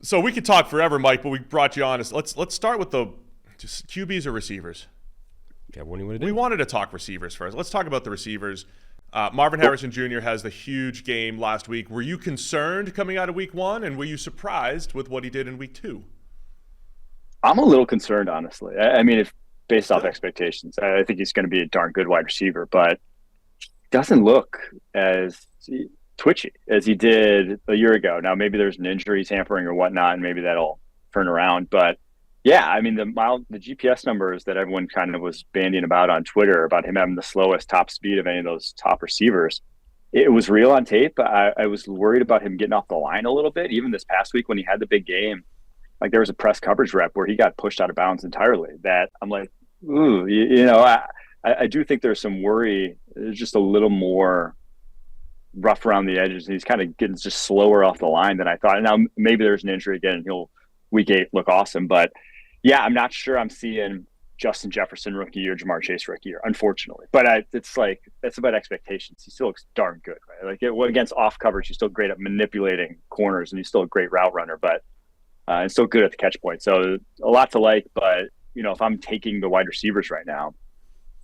So we could talk forever, Mike, but we brought you on. Let's start with the just QBs or receivers. Yeah, what do you want to do? We wanted to talk receivers first. Let's talk about the receivers. Marvin Harrison Jr. has the huge game last week. Were you concerned coming out of week 1, and were you surprised with what he did in week 2? I'm a little concerned, honestly. I mean, if based off expectations, I think he's going to be a darn good wide receiver, but he doesn't look as twitchy as he did a year ago. Now, maybe there's an injury tampering or whatnot, and maybe that'll turn around. But yeah, I mean, the GPS numbers that everyone kind of was bandying about on Twitter about him having the slowest top speed of any of those top receivers, it was real on tape. I was worried about him getting off the line a little bit. Even this past week when he had the big game, like there was a press coverage rep where he got pushed out of bounds entirely. That I'm like, ooh, I do think there's some worry. There's just a little more rough around the edges. He's kind of getting just slower off the line than I thought. Now maybe there's an injury again and he'll week 8 look awesome. But yeah, I'm not sure I'm seeing Justin Jefferson rookie year, Jamar Chase rookie year, unfortunately. But it's like, that's about expectations. He still looks darn good, right? Like against off coverage, he's still great at manipulating corners and he's still a great route runner, but and still good at the catch point. So a lot to like, but if I'm taking the wide receivers right now,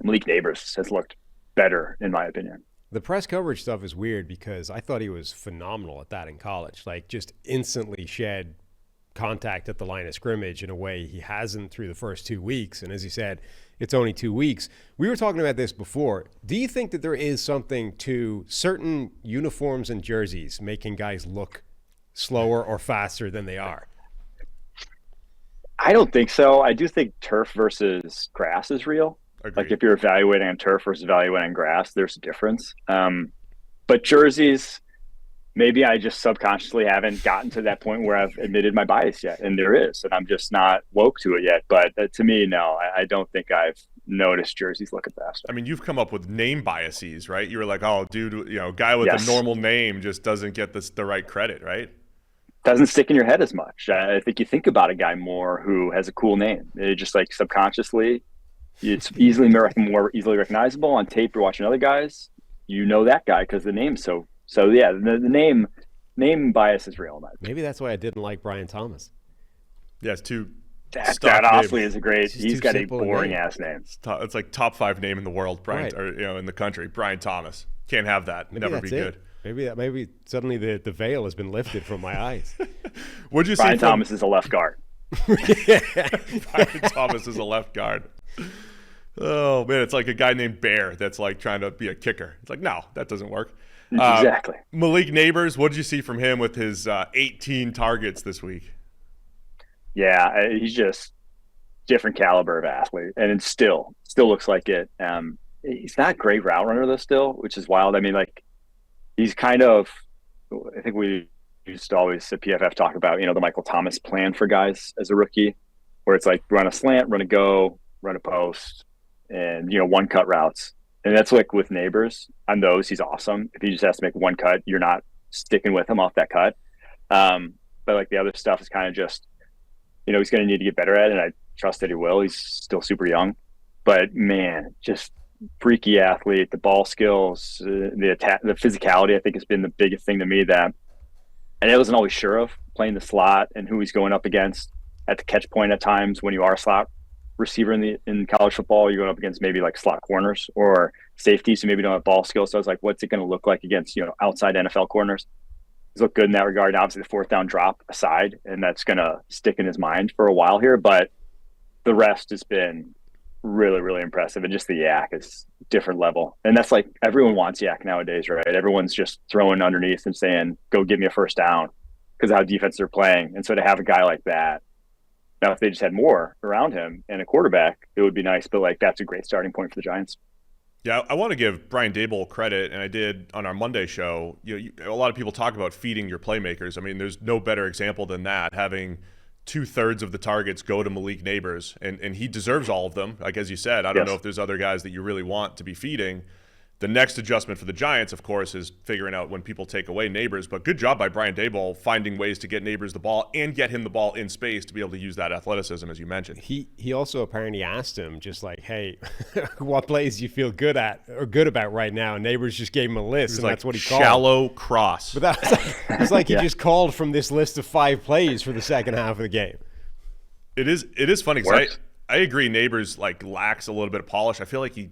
Malik Nabers has looked better in my opinion. The press coverage stuff is weird because I thought he was phenomenal at that in college. Like just instantly shed contact at the line of scrimmage in a way he hasn't through the first 2 weeks. And as you said, it's only 2 weeks. We were talking about this before. Do you think that there is something to certain uniforms and jerseys making guys look slower or faster than they are? I don't think so. I do think turf versus grass is real. Agreed. Like if you're evaluating on turf versus evaluating on grass, there's a difference. But jerseys, maybe I just subconsciously haven't gotten to that point where I've admitted my bias yet, and there is, and I'm just not woke to it yet. But to me, no, I don't think I've noticed jerseys looking faster. I mean, you've come up with name biases, right? You were like, oh, dude, guy with a normal name just doesn't get the right credit, right? Doesn't stick in your head as much. I think you think about a guy more who has a cool name. It just like subconsciously, it's more easily recognizable. On tape, you're watching other guys, that guy because the name's so yeah. The name bias is real. Maybe that's why I didn't like Brian Thomas. Yeah, it's too. That honestly is a great. He's got a boring ass name. It's like top 5 name in the world, Brian, right. Or in the country. Brian Thomas can't have that. Maybe Never be good. Maybe suddenly the veil has been lifted from my eyes. What'd you say? Brian Thomas is a left guard. Brian Thomas is a left guard. Oh man, it's like a guy named Bear that's like trying to be a kicker. It's like, no, that doesn't work. Exactly. Malik Nabers, what did you see from him with his 18 targets this week? Yeah, he's just different caliber of athlete, and it still looks like it. He's not a great route runner though, still, which is wild. I mean, like he's kind of. I think we used to always at PFF talk about the Michael Thomas plan for guys as a rookie, where it's like run a slant, run a go, run a post, and one cut routes. And that's like with Nabers. On those, he's awesome. If he just has to make one cut, you're not sticking with him off that cut. But like the other stuff is kind of just, he's going to need to get better at it. And I trust that he will. He's still super young. But man, just freaky athlete. The ball skills, the attack, the physicality, I think has been the biggest thing to me that I wasn't always sure of playing the slot and who he's going up against at the catch point at times when you are a slot receiver in college football. You're going up against maybe like slot corners or safeties who maybe don't have ball skills. So I was like, what's it going to look like against outside NFL corners? He's looked good in that regard. And obviously the 4th down drop aside, and that's going to stick in his mind for a while here. But the rest has been really, really impressive. And just the yak is different level. And that's like everyone wants yak nowadays, right? Everyone's just throwing underneath and saying, go give me a first down because of how defense they're playing. And so to have a guy like that, now, if they just had more around him and a quarterback, it would be nice. But like, that's a great starting point for the Giants. Yeah, I want to give Brian Daboll credit, and I did on our Monday show. A lot of people talk about feeding your playmakers. I mean, there's no better example than that, having 2/3 of the targets go to Malik Nabers, and he deserves all of them. Like as you said, I don't know if there's other guys that you really want to be feeding. The next adjustment for the Giants, of course, is figuring out when people take away Nabers. But good job by Brian Daboll finding ways to get Nabers the ball and get him the ball in space to be able to use that athleticism, as you mentioned. He also apparently asked him, just like, hey, what plays do you feel good at or good about right now? And Nabers just gave him a list, and like, that's what he called. Shallow cross. But that was like, it's like he just called from this list of 5 plays for the second half of the game. It is funny because I agree Nabers like lacks a little bit of polish. I feel like he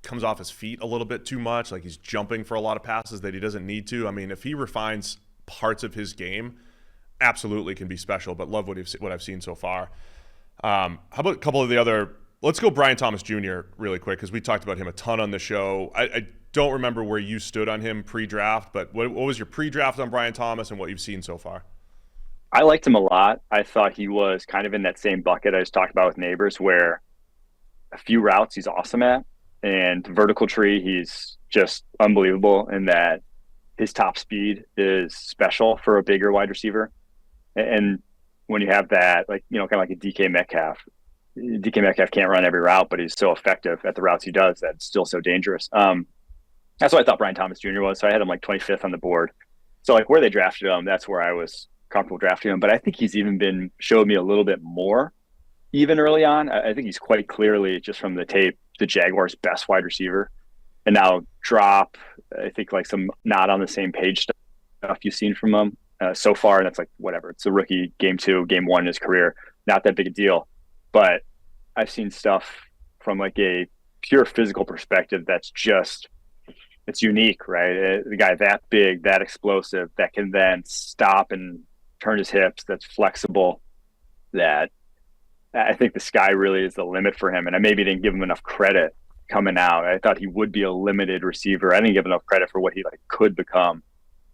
comes off his feet a little bit too much, like he's jumping for a lot of passes that he doesn't need to. I mean, if he refines parts of his game, absolutely can be special, but love what I've seen so far. How about a couple of the other – let's go Brian Thomas Jr. really quick because we talked about him a ton on the show. I don't remember where you stood on him pre-draft, but what was your pre-draft on Brian Thomas and what you've seen so far? I liked him a lot. I thought he was kind of in that same bucket I just talked about with Nabers, where a few routes he's awesome at, and vertical tree, he's just unbelievable in that his top speed is special for a bigger wide receiver. And when you have that, like, kind of like a DK Metcalf can't run every route, but he's so effective at the routes he does that it's still so dangerous. That's what I thought Brian Thomas Jr. was. So I had him like 25th on the board. So like where they drafted him, that's where I was comfortable drafting him. But I think he's even showed me a little bit more even early on. I think he's quite clearly, just from the tape, the Jaguars' best wide receiver. And now drop, I think, like some not on the same page stuff you've seen from him so far. And it's like, whatever. It's a rookie, game 2, game 1 in his career. Not that big a deal. But I've seen stuff from like a pure physical perspective that's just, it's unique, right? The guy that big, that explosive, that can then stop and turn his hips, that's flexible, that I think the sky really is the limit for him. And I maybe didn't give him enough credit coming out. I thought he would be a limited receiver. I didn't give enough credit for what he could become.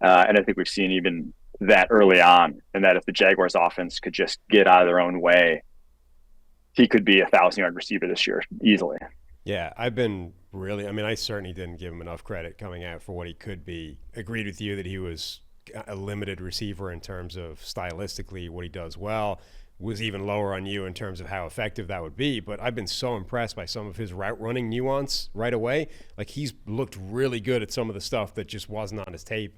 And I think we've seen even that early on, and that if the Jaguars offense could just get out of their own way, he could be a 1,000-yard receiver this year easily. Yeah, I certainly didn't give him enough credit coming out for what he could be. Agreed with you that he was a limited receiver in terms of stylistically what he does well. Was even lower on you in terms of how effective that would be. But I've been so impressed by some of his route running nuance right away. Like, he's looked really good at some of the stuff that just wasn't on his tape.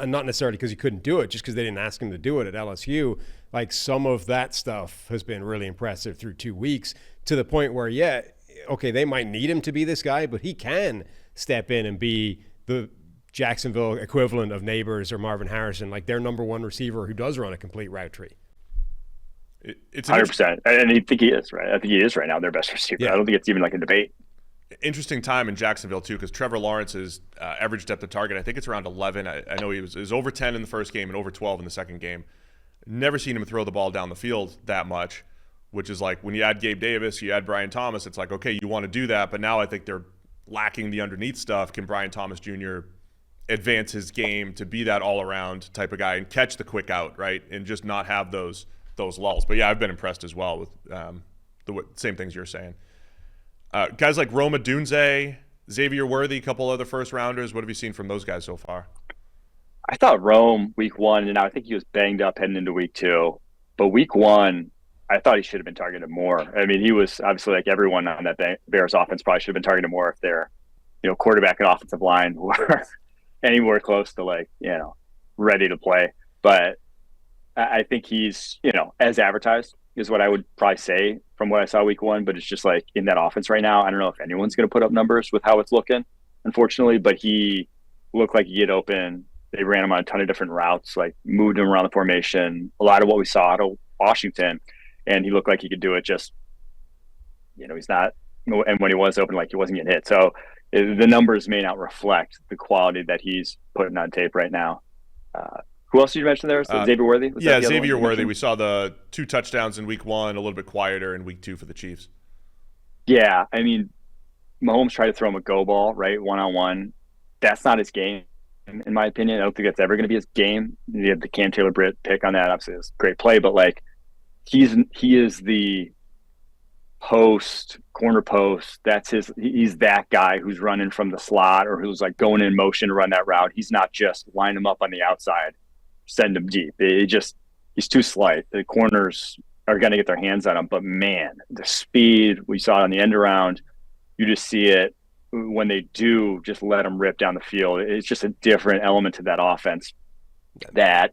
Not necessarily because he couldn't do it, just because they didn't ask him to do it at LSU. Like, some of that stuff has been really impressive through 2 weeks, to the point where, they might need him to be this guy, but he can step in and be the Jacksonville equivalent of Nabers or Marvin Harrison, like their number 1 receiver who does run a complete route tree. It's 100%. And I think he is, right? I think he is right now their best receiver. Yeah. I don't think it's even like a debate. Interesting time in Jacksonville, too, because Trevor Lawrence's average depth of target, I think it's around 11. I know he was over 10 in the first game and over 12 in the second game. Never seen him throw the ball down the field that much, which is like when you add Gabe Davis, you add Brian Thomas, it's like, okay, you want to do that, but now I think they're lacking the underneath stuff. Can Brian Thomas Jr. advance his game to be that all-around type of guy and catch the quick out, right, and just not have those lulls? But yeah, I've been impressed as well with the same things you're saying. Guys like Rome Odunze, Xavier Worthy, a couple other first rounders. What have you seen from those guys so far? I thought Rome week 1, and I think he was banged up heading into week 2. But week 1, I thought he should have been targeted more. I mean, he was obviously, like everyone on that Bears offense, probably should have been targeted more if their quarterback and offensive line were anywhere close to ready to play. But I think he's, as advertised is what I would probably say from what I saw week 1, but it's just like in that offense right now, I don't know if anyone's going to put up numbers with how it's looking, unfortunately, but he looked like he get open. They ran him on a ton of different routes, like moved him around the formation, a lot of what we saw out of Washington, and he looked like he could do it. Just, he's not, and when he was open, like he wasn't getting hit. So the numbers may not reflect the quality that he's putting on tape right now. Who else did you mention there? Xavier Worthy? Xavier Worthy. We saw the 2 touchdowns in week 1, a little bit quieter in week 2 for the Chiefs. Yeah, I mean, Mahomes tried to throw him a go ball, right, one-on-one. That's not his game, in my opinion. I don't think that's ever going to be his game. You have the Cam Taylor-Britt pick on that. Obviously, it's a great play, but like he is the corner post. He's that guy who's running from the slot or who's like going in motion to run that route. He's not just line him up on the outside, send him deep. He's too slight. The corners are going to get their hands on him, but man, the speed we saw on the end around, you just see it when they do just let him rip down the field, it's just a different element to that offense that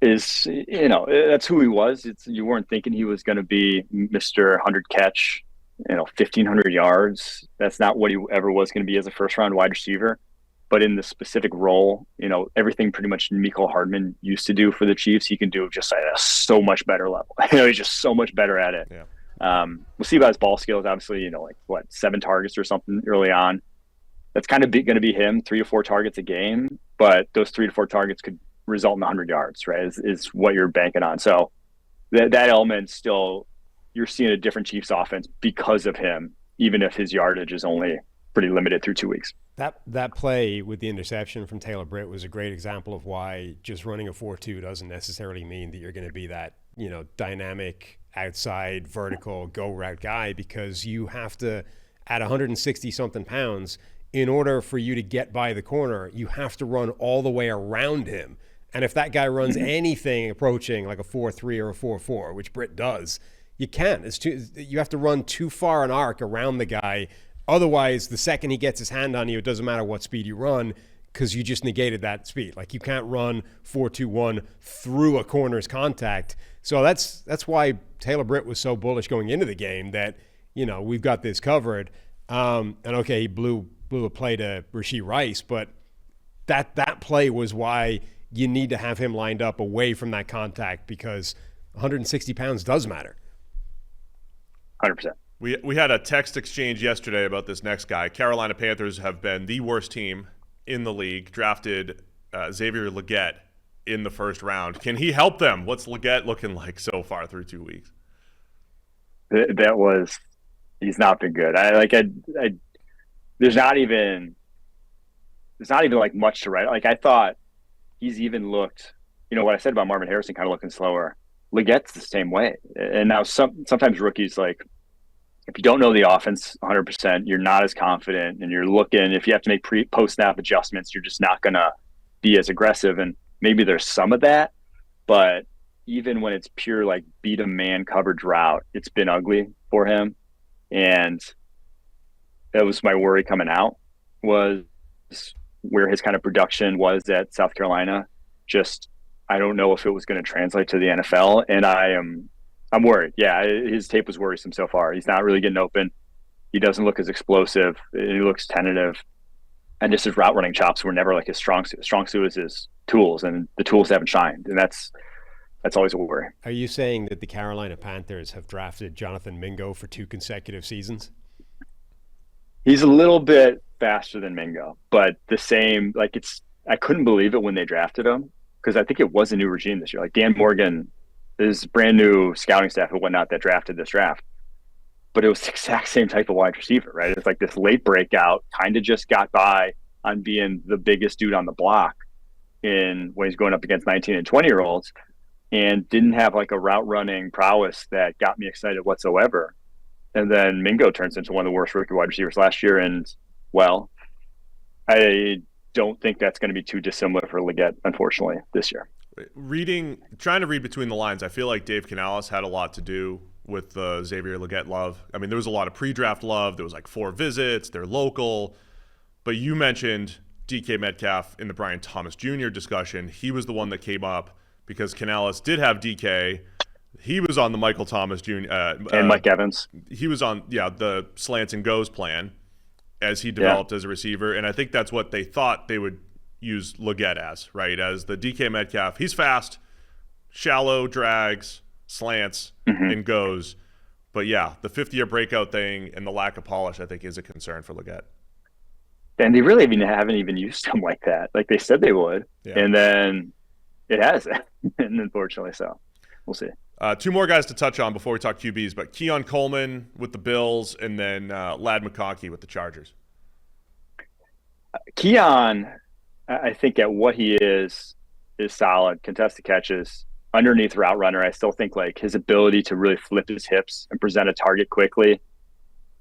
is, that's who he was. You weren't thinking he was going to be Mr. 100 catch, 1,500 yards. That's not what he ever was going to be as a first-round wide receiver. But in the specific role, everything pretty much Mecole Hardman used to do for the Chiefs, he can do just at a so much better level. He's just so much better at it. Yeah. We'll see about his ball skills. Obviously, 7 targets or something early on. That's kind of going to be him, 3 to 4 targets a game. But those 3 to 4 targets could result in 100 yards, right? Is what you're banking on. So that element still, you're seeing a different Chiefs offense because of him, even if his yardage is only pretty limited through 2 weeks. That play with the interception from Taylor Britt was a great example of why just running a 4-2 doesn't necessarily mean that you're going to be that, dynamic outside vertical go route guy, because you have to, at 160 something pounds, in order for you to get by the corner, you have to run all the way around him. And if that guy runs anything approaching like a 4-3 or a 4-4, which Britt does, you can't. You have to run too far an arc around the guy. Otherwise, the second he gets his hand on you, it doesn't matter what speed you run, because you just negated that speed. Like, you can't run 4-2-1 through a corner's contact. So that's why Taylor Britt was so bullish going into the game that, we've got this covered. And okay, he blew a play to Rashee Rice, but that play was why you need to have him lined up away from that contact, because 160 pounds does matter. 100%. We had a text exchange yesterday about this next guy. Carolina Panthers have been the worst team in the league, drafted Xavier Legette in the first round. Can he help them? What's Legette looking like so far through 2 weeks? He's not been good. There's not even like much to write. Like, I thought he's even looked, what I said about Marvin Harrison kind of looking slower. Legette's the same way. And now sometimes rookies, like, if you don't know the offense 100%, you're not as confident, and you're looking, if you have to make post-snap adjustments, you're just not going to be as aggressive. And maybe there's some of that, but even when it's pure, like, beat a man coverage route, it's been ugly for him. And that was my worry coming out, was where his kind of production was at South Carolina. Just, I don't know if it was going to translate to the NFL, and I'm worried. Yeah, his tape was worrisome so far. He's not really getting open. He doesn't look as explosive. He looks tentative. And just his route running chops were never like his strong suit. Strong suit is his tools, and the tools haven't shined. And that's always a worry. Are you saying that the Carolina Panthers have drafted Jonathan Mingo for 2 consecutive seasons? He's a little bit faster than Mingo, but the same, like, I couldn't believe it when they drafted him, because I think it was a new regime this year. Like, Dan Morgan, his brand new scouting staff and whatnot that drafted this draft, but it was the exact same type of wide receiver, right? It's like this late breakout, kind of just got by on being the biggest dude on the block when he's going up against 19 and 20-year-olds, and didn't have like a route running prowess that got me excited whatsoever. And then Mingo turns into one of the worst rookie wide receivers last year. And, well, I don't think that's going to be too dissimilar for Legette, unfortunately, this year. Trying to read between the lines, I feel like Dave Canales had a lot to do with the Xavier Legette love. I mean, there was a lot of pre-draft love. There was like 4 visits. They're local. But you mentioned DK Metcalf in the Brian Thomas Jr. discussion. He was the one that came up because Canales did have DK. He was on the Michael Thomas Jr. And Mike Evans. He was on, the slants and goes plan as he developed as a receiver. And I think that's what they thought they would use Legette as, right? As the DK Metcalf. He's fast, shallow drags, slants, and goes. But yeah, the 50-year breakout thing and the lack of polish, I think, is a concern for Legette. And they really haven't even used him like that. Like they said they would. Yeah. And then it hasn't, and unfortunately so. We'll see. 2 more guys to touch on before we talk QBs, but Keon Coleman with the Bills and then Lad McConkey with the Chargers. Keon, I think at what he is solid, contested catches, underneath route runner. I still think like his ability to really flip his hips and present a target quickly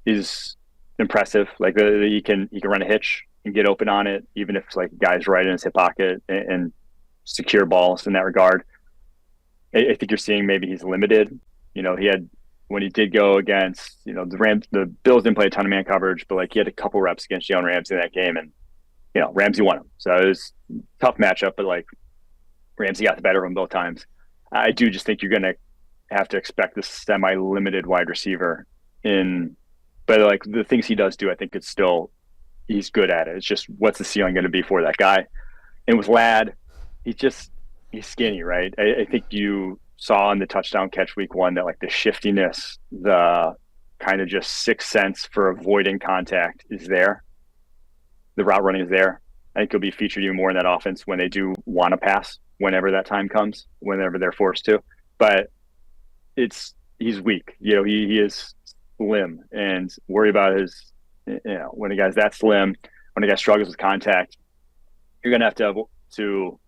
is impressive. Like he can run a hitch and get open on it, even if it's like guys right in his hip pocket and secure balls in that regard. I think you're seeing maybe he's limited. He had when he did go against, the Bills didn't play a ton of man coverage, but like he had a couple reps against Jalen Ramsey in that game, and Ramsey won him. So it was a tough matchup, but like Ramsey got the better of him both times. I do just think you're going to have to expect this semi-limited wide receiver but like the things he does do, I think he's good at it. It's just, what's the ceiling going to be for that guy? And with Ladd, he's skinny, right? I think you saw in the touchdown catch week 1 that like the shiftiness, the kind of just sixth sense for avoiding contact is there. The route running is there. I think he'll be featured even more in that offense when they do want to pass, whenever that time comes, whenever they're forced to. But he's weak. He is slim, and worry about when a guy's that slim, when a guy struggles with contact, you're going to have to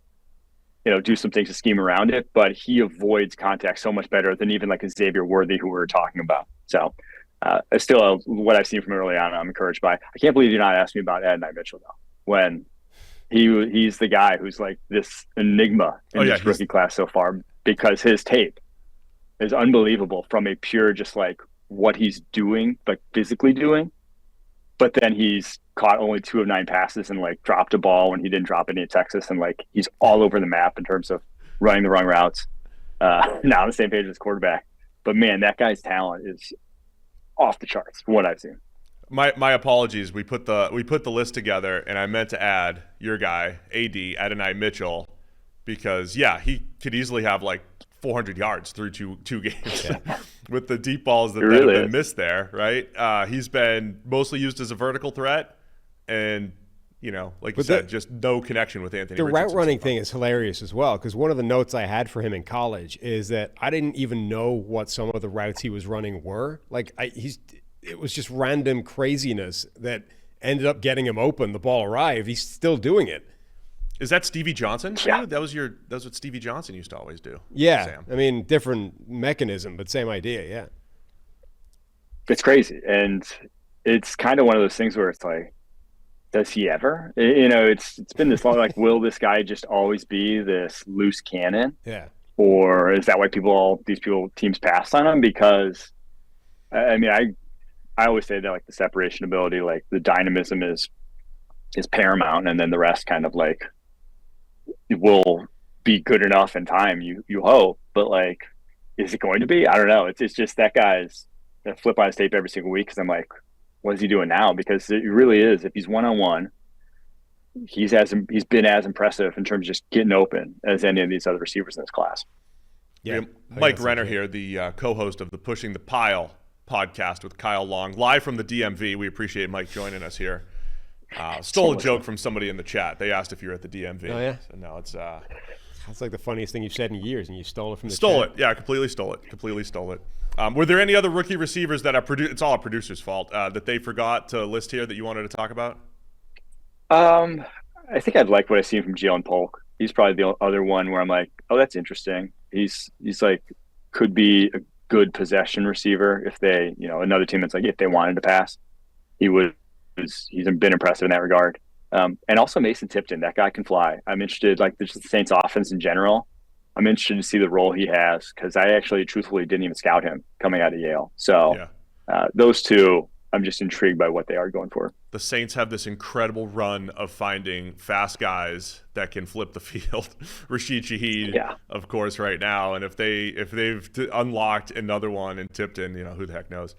do some things to scheme around it, but he avoids contact so much better than even like a Xavier Worthy, who we were talking about. So still, what I've seen from early on, I'm encouraged by. I can't believe you're not asking me about Adonai Mitchell, though, when he's the guy who's like this enigma in this rookie class so far, because his tape is unbelievable from a pure just like what he's doing, like physically doing. But then he's caught only 2 of 9 passes and like dropped a ball when he didn't drop any at Texas. And like, he's all over the map in terms of running the wrong routes. Not on the same page as quarterback, but man, that guy's talent is off the charts from what I've seen. My apologies. We put the list together, and I meant to add your guy, Adonai Mitchell, because he could easily have like 400 yards through two games with the deep balls that have been missed there, right? He's been mostly used as a vertical threat, and like you said, just no connection with Anthony The Richardson. route running thing is hilarious as well, because one of the notes I had for him in college is that I didn't even know what some of the routes he was running were. Like it was just random craziness that ended up getting him open. The ball arrived. He's still doing it. Is that Stevie Johnson? Yeah. That was what Stevie Johnson used to always do. Yeah. Sam. I mean, different mechanism, but same idea. Yeah. It's crazy. And it's kind of one of those things where it's like, does he ever? It's been this long, like, will this guy just always be this loose cannon? Yeah. Or is that why teams passed on him? Because, I mean, I always say that like the separation ability, like the dynamism is paramount, and then the rest kind of like will be good enough in time, you hope, but like, is it going to be? I don't know. It's just that guy's gonna flip on his tape every single week, because I'm like, what is he doing now? Because it really is, if he's one-on-one, he's been as impressive in terms of just getting open as any of these other receivers in this class. Yeah, Mike Renner here, the co-host of the Pushing the Pile podcast with Kyle Long, live from the DMV. We appreciate Mike joining us here. Stole a joke from somebody in the chat. They asked if you're at the DMV. Oh, yeah? So now it's That's like the funniest thing you've said in years, and you stole it from the Stole chat. it. Yeah, completely stole it. Were there any other rookie receivers that it's all a producer's fault, that they forgot to list here that you wanted to talk about? I think I'd like what I've seen from Jalen Polk. He's probably the other one where I'm like, oh, that's interesting. He's like, could be a good possession receiver if they, another team that's like, if they wanted to pass, he's been impressive in that regard. And also Mason Tipton, that guy can fly. I'm interested, like the Saints offense in general. I'm interested to see the role he has, because I actually truthfully didn't even scout him coming out of Yale. So those two, I'm just intrigued by what they are going for. The Saints have this incredible run of finding fast guys that can flip the field. Rashid Shaheed, of course, right now. And if they've unlocked another one in Tipton, who the heck knows?